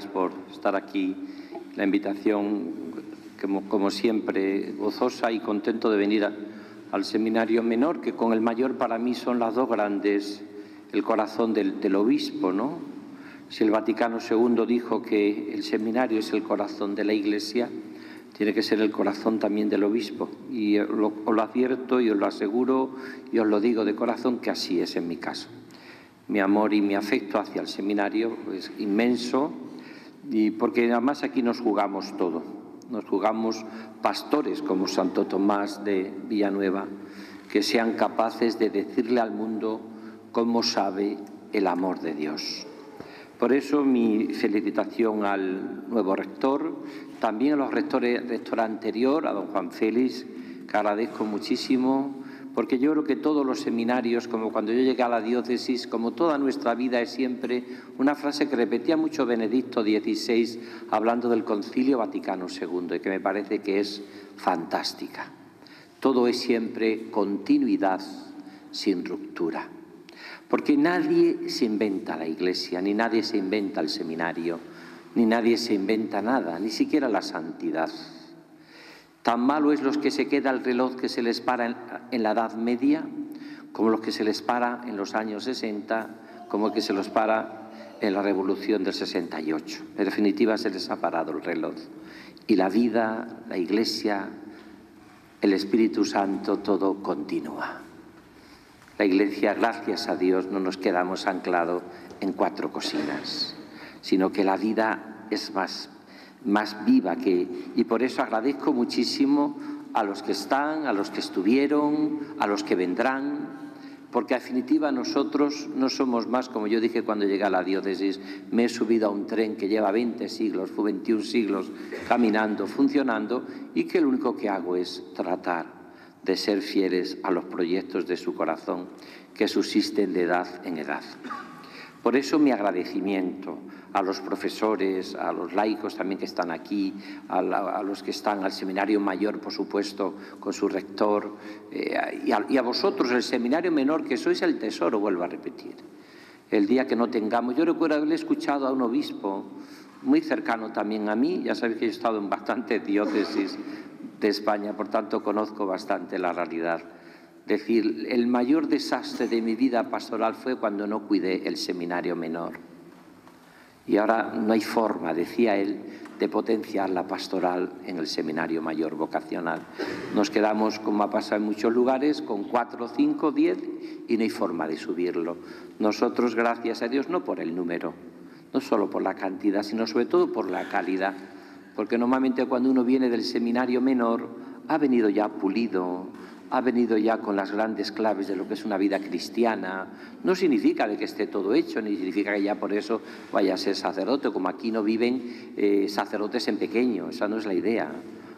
gracias por estar aquí. La invitación, como siempre, gozosa y contento de venir al Seminario Menor, que con el mayor para mí son las dos grandes, el corazón del obispo, ¿no? Si el Vaticano II dijo que el seminario es el corazón de la Iglesia, tiene que ser el corazón también del obispo. Y os lo advierto y os lo aseguro y os lo digo de corazón que así es en mi caso. Mi amor y mi afecto hacia el seminario es inmenso, y porque además aquí nos jugamos todo. Nos jugamos pastores como Santo Tomás de Villanueva, que sean capaces de decirle al mundo cómo sabe el amor de Dios. Por eso mi felicitación al nuevo rector, también a los rector anterior, a don Juan Félix, que agradezco muchísimo, porque yo creo que todos los seminarios, como cuando yo llegué a la diócesis, como toda nuestra vida, es siempre una frase que repetía mucho Benedicto XVI hablando del Concilio Vaticano II, y que me parece que es fantástica. Todo es siempre continuidad sin ruptura. Porque nadie se inventa la Iglesia, ni nadie se inventa el seminario, ni nadie se inventa nada, ni siquiera la santidad. Tan malo es los que se queda el reloj que se les para en la Edad Media, como los que se les para en los años 60, como el que se los para en la Revolución del 68. En definitiva, se les ha parado el reloj. Y la vida, la Iglesia, el Espíritu Santo, todo continúa. La Iglesia, gracias a Dios, no nos quedamos anclados en 4 cocinas, sino que la vida es más viva y por eso agradezco muchísimo a los que están, a los que estuvieron, a los que vendrán, porque en definitiva nosotros no somos más, como yo dije cuando llegué a la diócesis, me he subido a un tren que lleva 20 siglos, fue 21 siglos caminando, funcionando, y que lo único que hago es tratar de ser fieles a los proyectos de su corazón que subsisten de edad en edad. Por eso mi agradecimiento a los profesores, a los laicos también que están aquí, a los que están al Seminario Mayor, por supuesto, con su rector, y a vosotros, el Seminario Menor, que sois el tesoro, vuelvo a repetir. El día que no tengamos, yo recuerdo haberle escuchado a un obispo muy cercano también a mí, ya sabéis que he estado en bastantes diócesis de España, por tanto conozco bastante la realidad. Decir, el mayor desastre de mi vida pastoral fue cuando no cuidé el Seminario Menor. Y ahora no hay forma, decía él, de potenciar la pastoral en el Seminario Mayor vocacional. Nos quedamos, como ha pasado en muchos lugares, con 4, 5, 10 y no hay forma de subirlo. Nosotros, gracias a Dios, no por el número, no solo por la cantidad, sino sobre todo por la calidad. Porque normalmente cuando uno viene del Seminario Menor ha venido ya pulido, ha venido ya con las grandes claves de lo que es una vida cristiana. No significa de que esté todo hecho, ni significa que ya por eso vaya a ser sacerdote, como aquí no viven sacerdotes en pequeño, esa no es la idea.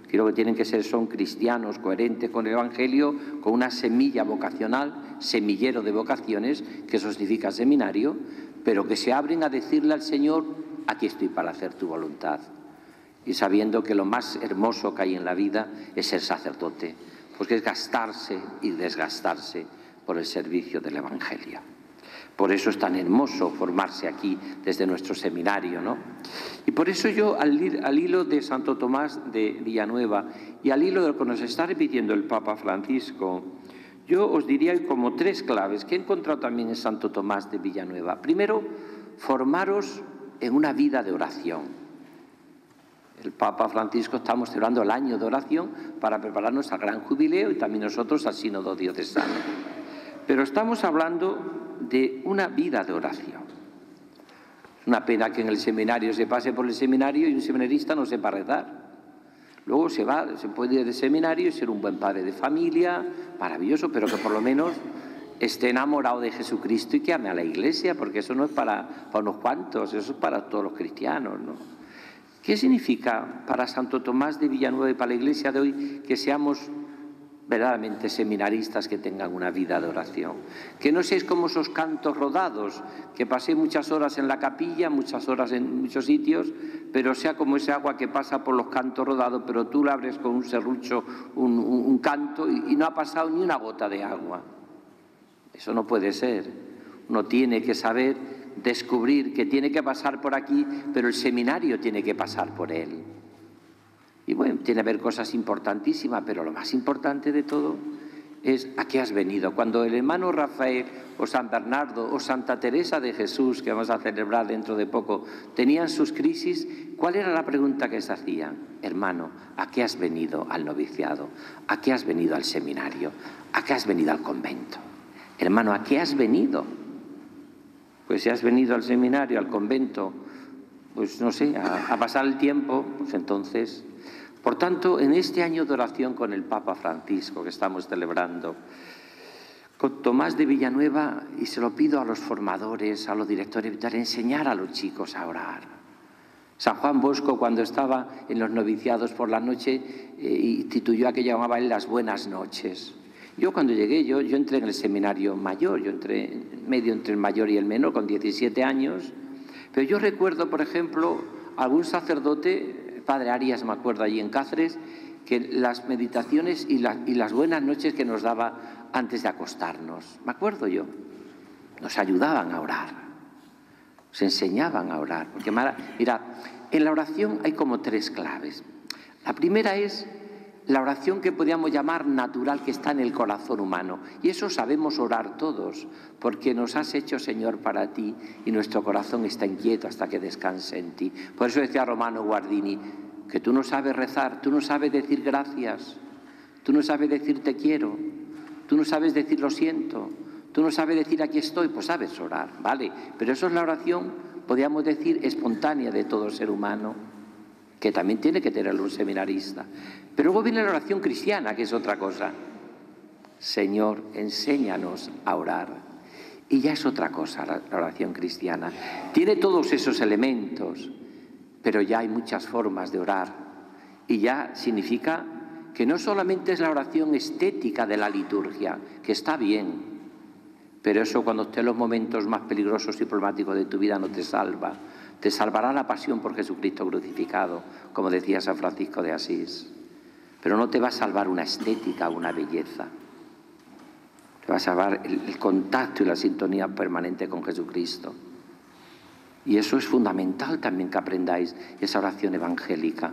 Aquí lo que tienen que ser son cristianos coherentes con el Evangelio, con una semilla vocacional, semillero de vocaciones, que eso significa seminario, pero que se abren a decirle al Señor, aquí estoy para hacer tu voluntad. Y sabiendo que lo más hermoso que hay en la vida es ser sacerdote, porque es gastarse y desgastarse por el servicio del Evangelio. Por eso es tan hermoso formarse aquí desde nuestro seminario, ¿no? Y por eso yo, al hilo de Santo Tomás de Villanueva y al hilo de lo que nos está repitiendo el Papa Francisco, yo os diría como 3 claves que he encontrado también en Santo Tomás de Villanueva. Primero, formaros en una vida de oración. El Papa Francisco, estamos celebrando el año de oración para prepararnos al gran jubileo y también nosotros al sínodo diocesano. Pero estamos hablando de una vida de oración. Es una pena que en el seminario se pase por el seminario y un seminarista no sepa rezar. Luego se puede ir del seminario y ser un buen padre de familia, maravilloso, pero que por lo menos esté enamorado de Jesucristo y que ame a la Iglesia, porque eso no es para unos cuantos, eso es para todos los cristianos, ¿no? ¿Qué significa para Santo Tomás de Villanueva y para la Iglesia de hoy que seamos verdaderamente seminaristas que tengan una vida de oración? Que no seáis como esos cantos rodados, que pasé muchas horas en la capilla, muchas horas en muchos sitios, pero sea como ese agua que pasa por los cantos rodados, pero tú le abres con un serrucho un canto y no ha pasado ni una gota de agua. Eso no puede ser. Uno tiene que saber descubrir que tiene que pasar por aquí, pero el seminario tiene que pasar por él. Y bueno, tiene que haber cosas importantísimas, pero lo más importante de todo es a qué has venido. Cuando el hermano Rafael o San Bernardo o Santa Teresa de Jesús, que vamos a celebrar dentro de poco, tenían sus crisis, ¿cuál era la pregunta que se hacían? Hermano, ¿a qué has venido al noviciado? ¿A qué has venido al seminario? ¿A qué has venido al convento? Hermano, ¿a qué has venido? Pues si has venido al seminario, al convento, pues no sé, a pasar el tiempo, pues entonces... Por tanto, en este año de oración con el Papa Francisco que estamos celebrando, con Tomás de Villanueva, y se lo pido a los formadores, a los directores, para enseñar a los chicos a orar. San Juan Bosco, cuando estaba en los noviciados por la noche, instituyó aquello que llamaba él las buenas noches. Yo cuando llegué, yo entré en el seminario mayor, yo entré medio entre el mayor y el menor, con 17 años, pero yo recuerdo, por ejemplo, algún sacerdote, Padre Arias, me acuerdo allí en Cáceres, que las meditaciones y las buenas noches que nos daba antes de acostarnos, me acuerdo yo, nos ayudaban a orar, nos enseñaban a orar. Porque mira, en la oración hay como 3 claves. La primera es la oración que podríamos llamar natural, que está en el corazón humano. Y eso sabemos orar todos, porque nos has hecho, Señor, para ti, y nuestro corazón está inquieto hasta que descanse en ti. Por eso decía Romano Guardini, que tú no sabes rezar, tú no sabes decir gracias, tú no sabes decir te quiero, tú no sabes decir lo siento, tú no sabes decir aquí estoy, pues sabes orar, ¿vale? Pero eso es la oración, podríamos decir, espontánea de todo ser humano, que también tiene que tener un seminarista. Pero luego viene la oración cristiana, que es otra cosa. Señor, enséñanos a orar. Y ya es otra cosa la oración cristiana. Tiene todos esos elementos, pero ya hay muchas formas de orar. Y ya significa que no solamente es la oración estética de la liturgia, que está bien, pero eso cuando esté en los momentos más peligrosos y problemáticos de tu vida no te salva. Te salvará la pasión por Jesucristo crucificado, como decía San Francisco de Asís. Pero no te va a salvar una estética, una belleza. Te va a salvar el contacto y la sintonía permanente con Jesucristo. Y eso es fundamental también que aprendáis esa oración evangélica.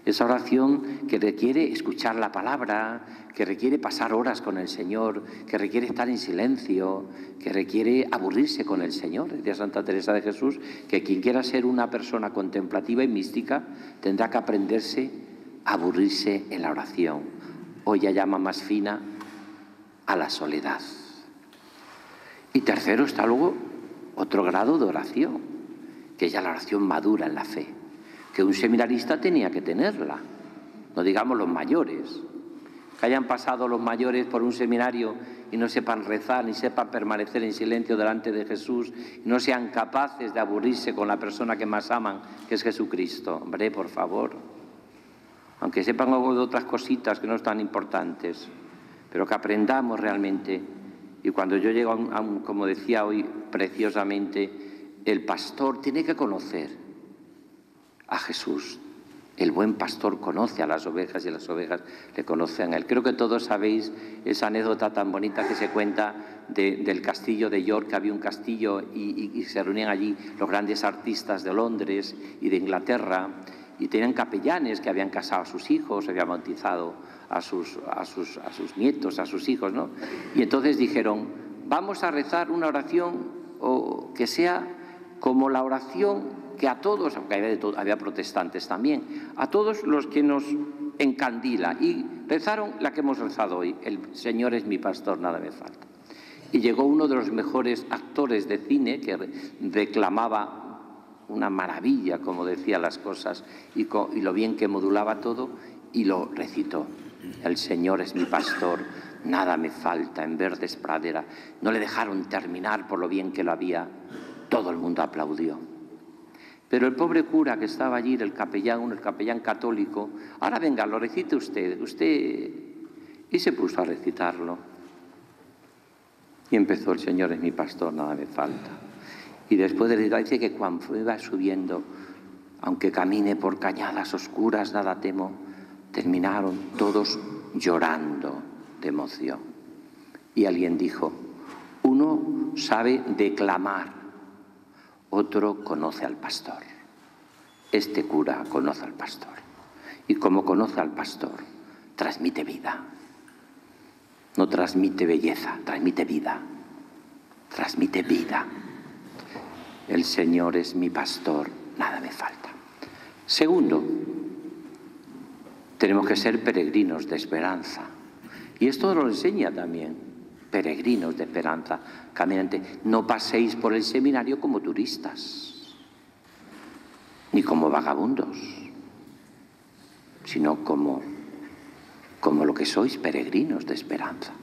Esa oración que requiere escuchar la palabra, que requiere pasar horas con el Señor, que requiere estar en silencio, que requiere aburrirse con el Señor. Decía Santa Teresa de Jesús que quien quiera ser una persona contemplativa y mística tendrá que aprenderse a aburrirse en la oración. O ya llama más fina a la soledad. Y tercero está luego otro grado de oración, que es ya la oración madura en la fe, que un seminarista tenía que tenerla, no digamos los mayores, que hayan pasado los mayores por un seminario y no sepan rezar, ni sepan permanecer en silencio delante de Jesús, y no sean capaces de aburrirse con la persona que más aman, que es Jesucristo. Hombre, por favor, aunque sepan algo de otras cositas que no son tan importantes, pero que aprendamos realmente. Y cuando yo llego como decía hoy preciosamente, el pastor tiene que conocer a Jesús. El buen pastor conoce a las ovejas y las ovejas le conocen a él. Creo que todos sabéis esa anécdota tan bonita que se cuenta del castillo de York, que había un castillo y se reunían allí los grandes artistas de Londres y de Inglaterra, y tenían capellanes que habían casado a sus hijos, habían bautizado a sus nietos, a sus hijos, ¿no? Y entonces dijeron, vamos a rezar una oración que sea como la oración que a todos, aunque había protestantes también, a todos los que nos encandila. Y rezaron la que hemos rezado hoy, el Señor es mi pastor, nada me falta. Y llegó uno de los mejores actores de cine que reclamaba una maravilla, como decía las cosas, y lo bien que modulaba todo, y lo recitó. El Señor es mi pastor, nada me falta, en verdes praderas. No le dejaron terminar por lo bien que lo había. Todo el mundo aplaudió. Pero el pobre cura que estaba allí, el capellán católico, ahora venga, lo recite usted. Y se puso a recitarlo. Y empezó, el Señor es mi pastor, nada me falta. Y después de recitar, dice que cuando iba subiendo, aunque camine por cañadas oscuras, nada temo, terminaron todos llorando de emoción. Y alguien dijo, uno sabe declamar, otro conoce al pastor. Este cura conoce al pastor. Y como conoce al pastor, transmite vida. No transmite belleza, transmite vida. Transmite vida. El Señor es mi pastor, nada me falta. Segundo, tenemos que ser peregrinos de esperanza. Y esto lo enseña también. Peregrinos de esperanza, caminantes. No paséis por el seminario como turistas, ni como vagabundos, sino como lo que sois, peregrinos de esperanza.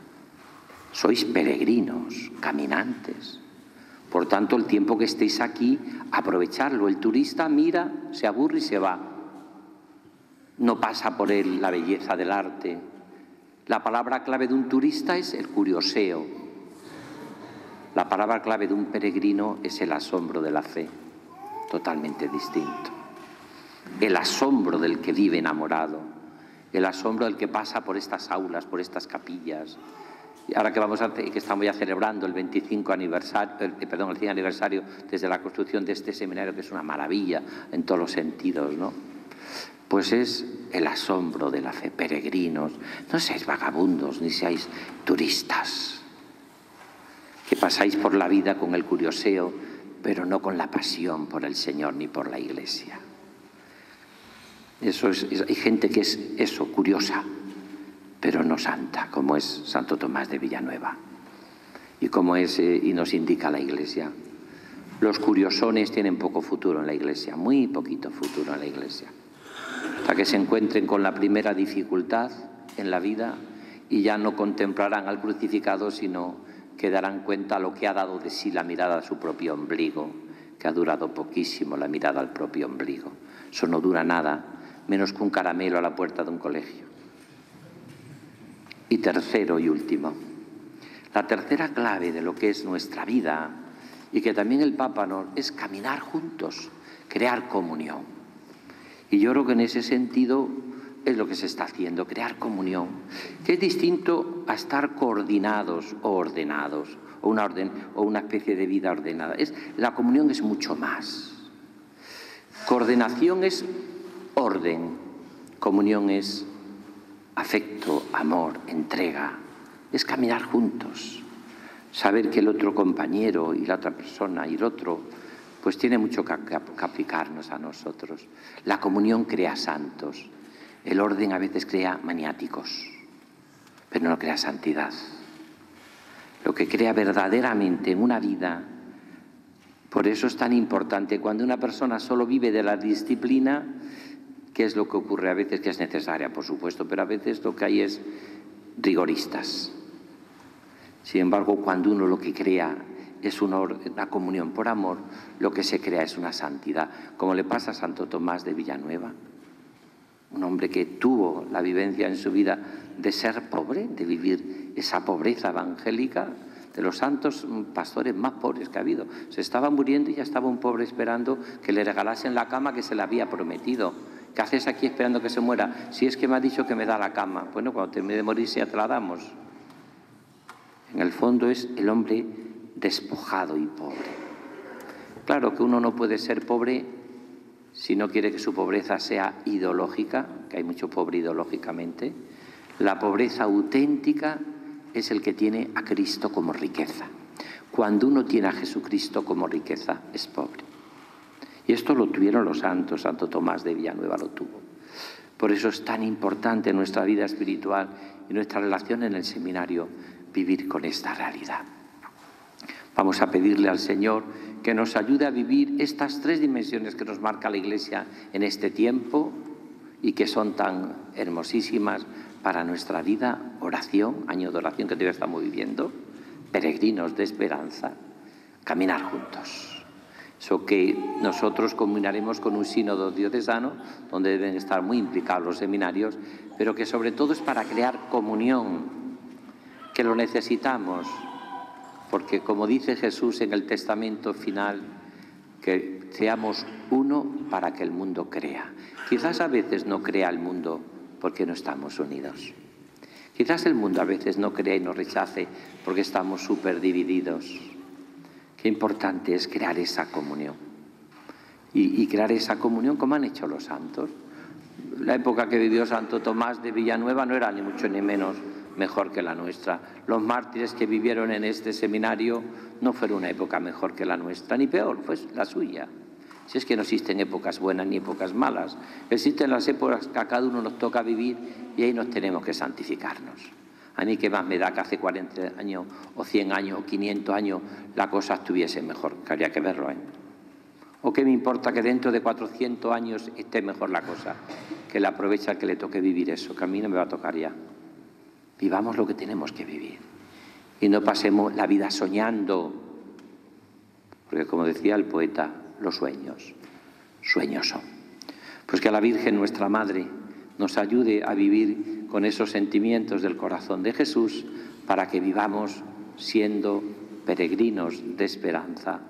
Sois peregrinos, caminantes. Por tanto, el tiempo que estéis aquí, aprovecharlo. El turista mira, se aburre y se va. No pasa por él la belleza del arte. La palabra clave de un turista es el curioseo. La palabra clave de un peregrino es el asombro de la fe, totalmente distinto. El asombro del que vive enamorado, el asombro del que pasa por estas aulas, por estas capillas. Y ahora que estamos ya celebrando el 100 aniversario desde la construcción de este seminario, que es una maravilla en todos los sentidos, ¿no? Pues es el asombro de la fe, peregrinos. No seáis vagabundos, ni seáis turistas, que pasáis por la vida con el curioseo, pero no con la pasión por el Señor ni por la Iglesia. Hay gente que es eso, curiosa, pero no santa, como es Santo Tomás de Villanueva y como es y nos indica la Iglesia. Los curiosones tienen poco futuro en la Iglesia, muy poquito futuro en la Iglesia, hasta que se encuentren con la primera dificultad en la vida y ya no contemplarán al crucificado, sino que darán cuenta lo que ha dado de sí la mirada a su propio ombligo, que ha durado poquísimo la mirada al propio ombligo. Eso no dura nada, menos que un caramelo a la puerta de un colegio. Y tercero y último, la tercera clave de lo que es nuestra vida, y que también el Papa nos, es caminar juntos, crear comunión. Y yo creo que en ese sentido es lo que se está haciendo, crear comunión, que es distinto a estar coordinados o ordenados, o una especie de vida ordenada. La comunión es mucho más. Coordinación es orden, comunión es afecto, amor, entrega, es caminar juntos, saber que el otro compañero y la otra persona y el otro pues tiene mucho que aplicarnos a nosotros. La comunión crea santos, el orden a veces crea maniáticos, pero no crea santidad. Lo que crea verdaderamente en una vida, por eso es tan importante cuando una persona solo vive de la disciplina, que es lo que ocurre a veces, que es necesaria, por supuesto, pero a veces lo que hay es rigoristas. Sin embargo, cuando uno lo que crea es una comunión por amor, lo que se crea es una santidad, como le pasa a Santo Tomás de Villanueva, un hombre que tuvo la vivencia en su vida de ser pobre, de vivir esa pobreza evangélica, de los santos pastores más pobres que ha habido. Se estaba muriendo y ya estaba un pobre esperando que le regalasen la cama que se le había prometido. ¿Qué haces aquí esperando que se muera? Si es que me ha dicho que me da la cama. Bueno, cuando termine de morir ya te la damos. En el fondo es el hombre despojado y pobre. Claro que uno no puede ser pobre si no quiere que su pobreza sea ideológica, que hay mucho pobre ideológicamente. La pobreza auténtica es el que tiene a Cristo como riqueza. Cuando uno tiene a Jesucristo como riqueza, es pobre. Y esto lo tuvieron los santos, Santo Tomás de Villanueva lo tuvo. Por eso es tan importante en nuestra vida espiritual y nuestra relación en el seminario vivir con esta realidad. Vamos a pedirle al Señor que nos ayude a vivir estas tres dimensiones que nos marca la Iglesia en este tiempo y que son tan hermosísimas para nuestra vida: oración, año de oración que todavía estamos viviendo, peregrinos de esperanza, caminar juntos. Eso que nosotros combinaremos con un sínodo diocesano, donde deben estar muy implicados los seminarios, pero que sobre todo es para crear comunión, que lo necesitamos, porque como dice Jesús en el testamento final, que seamos uno para que el mundo crea. Quizás a veces no crea el mundo porque no estamos unidos. Quizás el mundo a veces no crea y nos rechace porque estamos súper divididos. Qué importante es crear esa comunión. Y crear esa comunión como han hecho los santos. La época que vivió Santo Tomás de Villanueva no era ni mucho ni menos mejor que la nuestra. Los mártires que vivieron en este seminario no fueron una época mejor que la nuestra, ni peor, fue la suya. Si es que no existen épocas buenas ni épocas malas, existen las épocas que a cada uno nos toca vivir y ahí nos tenemos que santificarnos. A mí qué más me da que hace 40 años o 100 años o 500 años la cosa estuviese mejor, que habría que verlo, ¿eh? ¿O qué me importa que dentro de 400 años esté mejor la cosa? Que le aproveche al que le toque vivir eso, que a mí no me va a tocar ya. Vivamos lo que tenemos que vivir y no pasemos la vida soñando, porque como decía el poeta, los sueños son. Pues que la Virgen, nuestra Madre, nos ayude a vivir con esos sentimientos del corazón de Jesús para que vivamos siendo peregrinos de esperanza,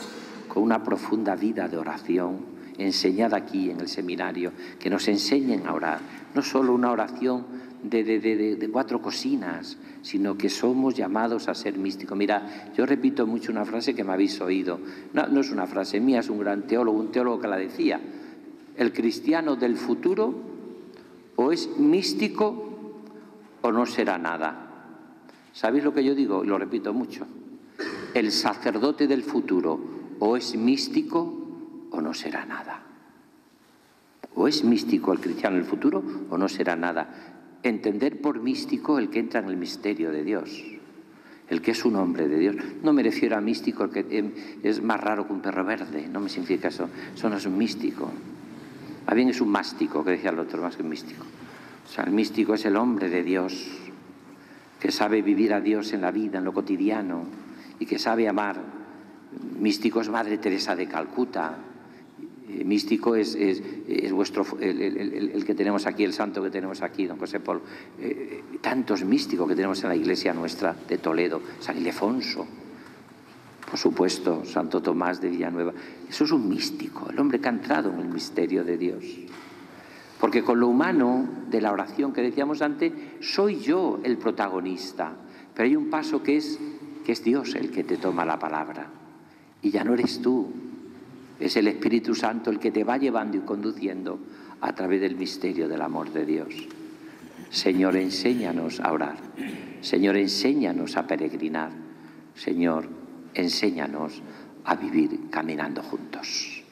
con una profunda vida de oración, enseñada aquí en el seminario, que nos enseñen a orar, no solo una oración de 4 cocinas, sino que somos llamados a ser místicos. Mira, yo repito mucho una frase que me habéis oído, no es una frase mía, es un gran teólogo, un teólogo que la decía: el cristiano del futuro o es místico o no será nada. ¿Sabéis lo que yo digo? Y lo repito mucho. El sacerdote del futuro o es místico o no será nada. O es místico el cristiano del futuro o no será nada. Entender por místico el que entra en el misterio de Dios, el que es un hombre de Dios. No me refiero a místico el que es más raro que un perro verde, no me significa eso. Eso no es un místico. Más bien es un mástico, que decía el otro, más que un místico. O sea, el místico es el hombre de Dios, que sabe vivir a Dios en la vida, en lo cotidiano, y que sabe amar. Místico es Madre Teresa de Calcuta. Místico es vuestro, el que tenemos aquí, el santo que tenemos aquí, don José Polo. Tantos místicos que tenemos en la iglesia nuestra de Toledo, San Ildefonso, por supuesto, Santo Tomás de Villanueva. Eso es un místico, el hombre que ha entrado en el misterio de Dios. Porque con lo humano de la oración que decíamos antes, soy yo el protagonista, pero hay un paso que es Dios el que te toma la palabra. Y ya no eres tú, es el Espíritu Santo el que te va llevando y conduciendo a través del misterio del amor de Dios. Señor, enséñanos a orar. Señor, enséñanos a peregrinar. Señor, enséñanos a vivir caminando juntos.